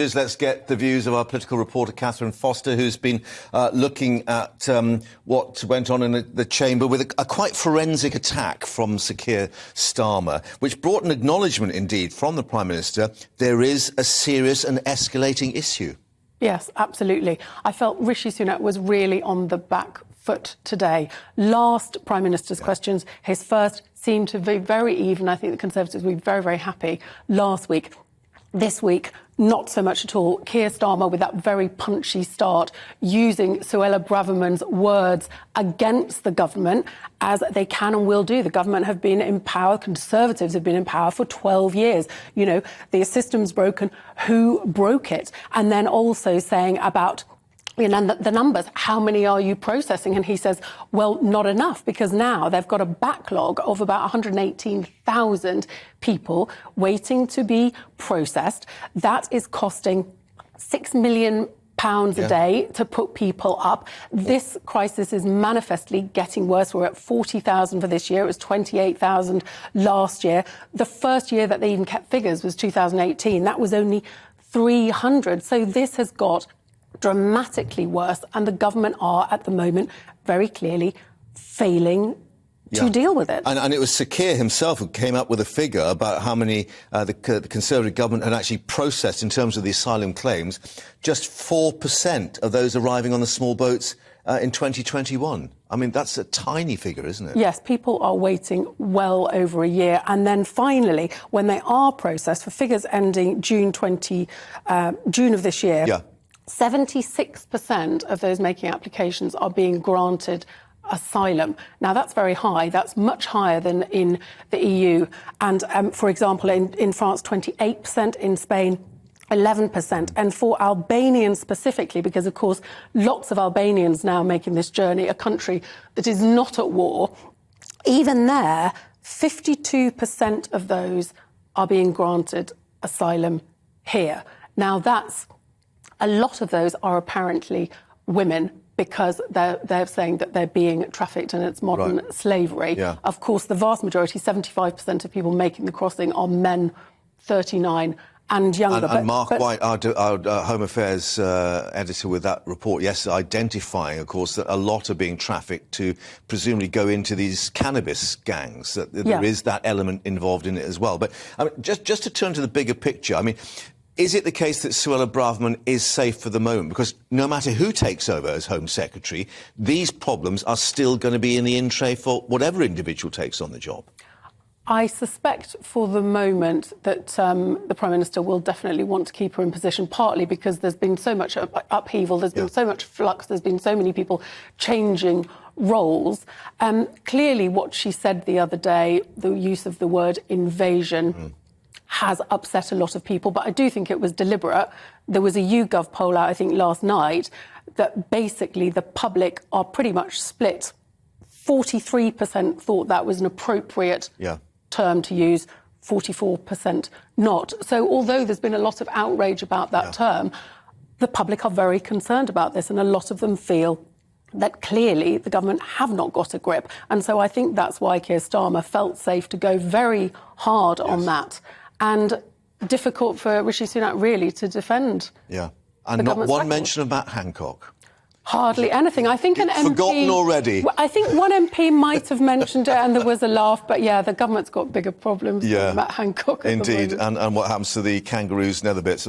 Let's get the views of our political reporter, Katherine Forster, who's been looking at what went on in the chamber with a quite forensic attack from Sir Keir Starmer, which brought an acknowledgement, indeed, from the Prime Minister there is a serious and escalating issue. Yes, absolutely. I felt Rishi Sunak was really on the back foot today. Last Prime Minister's questions, his first seemed to be very even. I think the Conservatives will be very, very happy last week. This week, not so much at all. Keir Starmer, with that very punchy start, using Suella Braverman's words against the government, as they can and will do. The government have been in power, Conservatives have been in power for 12 years. You know, the system's broken, who broke it? And then also saying about the numbers, how many are you processing? And he says, well, not enough, because now they've got a backlog of about 118,000 people waiting to be processed. That is costing £6 million a day to put people up. This crisis is manifestly getting worse. We're at 40,000 for this year. It was 28,000 last year. The first year that they even kept figures was 2018. That was only 300. So this has got dramatically worse, and the government are at the moment very clearly failing to deal with it. And it was Sir Keir himself who came up with a figure about how many the Conservative government had actually processed in terms of the asylum claims. Just 4% of those arriving on the small boats in 2021. I mean, that's a tiny figure, isn't it? Yes, people are waiting well over a year. And then finally, when they are processed, for figures ending June of this year, 76% of those making applications are being granted asylum. Now, that's very high. That's much higher than in the EU. And, for example, in France, 28%, in Spain, 11%. And for Albanians specifically, because, of course, lots of Albanians now making this journey, a country that is not at war, even there, 52% of those are being granted asylum here. Now, a lot of those are apparently women, because they're saying that they're being trafficked and it's modern slavery. Of course, the vast majority, 75% of people making the crossing, are men 39 and younger. And Mark White, our Home Affairs editor with that report yesterday, identifying, of course, that a lot are being trafficked to presumably go into these cannabis gangs, that there is that element involved in it as well. But I mean, just to turn to the bigger picture, I mean, is it the case that Suella Braverman is safe for the moment? Because no matter who takes over as Home Secretary, these problems are still going to be in the in tray for whatever individual takes on the job. I suspect for the moment that the Prime Minister will definitely want to keep her in position, partly because there's been so much upheaval, there's been so much flux, there's been so many people changing roles. Clearly, what she said the other day, the use of the word invasion, has upset a lot of people, but I do think it was deliberate. There was a YouGov poll out, I think, last night, that basically the public are pretty much split. 43% thought that was an appropriate term to use, 44% not. So although there's been a lot of outrage about that term, the public are very concerned about this, and a lot of them feel that clearly the government have not got a grip. And so I think that's why Keir Starmer felt safe to go very hard on that. And difficult for Rishi Sunak, really, to defend. And not one mention about Hancock. Hardly anything. I think an MP... Forgotten already. I think one MP might have mentioned it and there was a laugh, but the government's got bigger problems about Hancock at the moment. Indeed, and what happens to the kangaroos and other bits.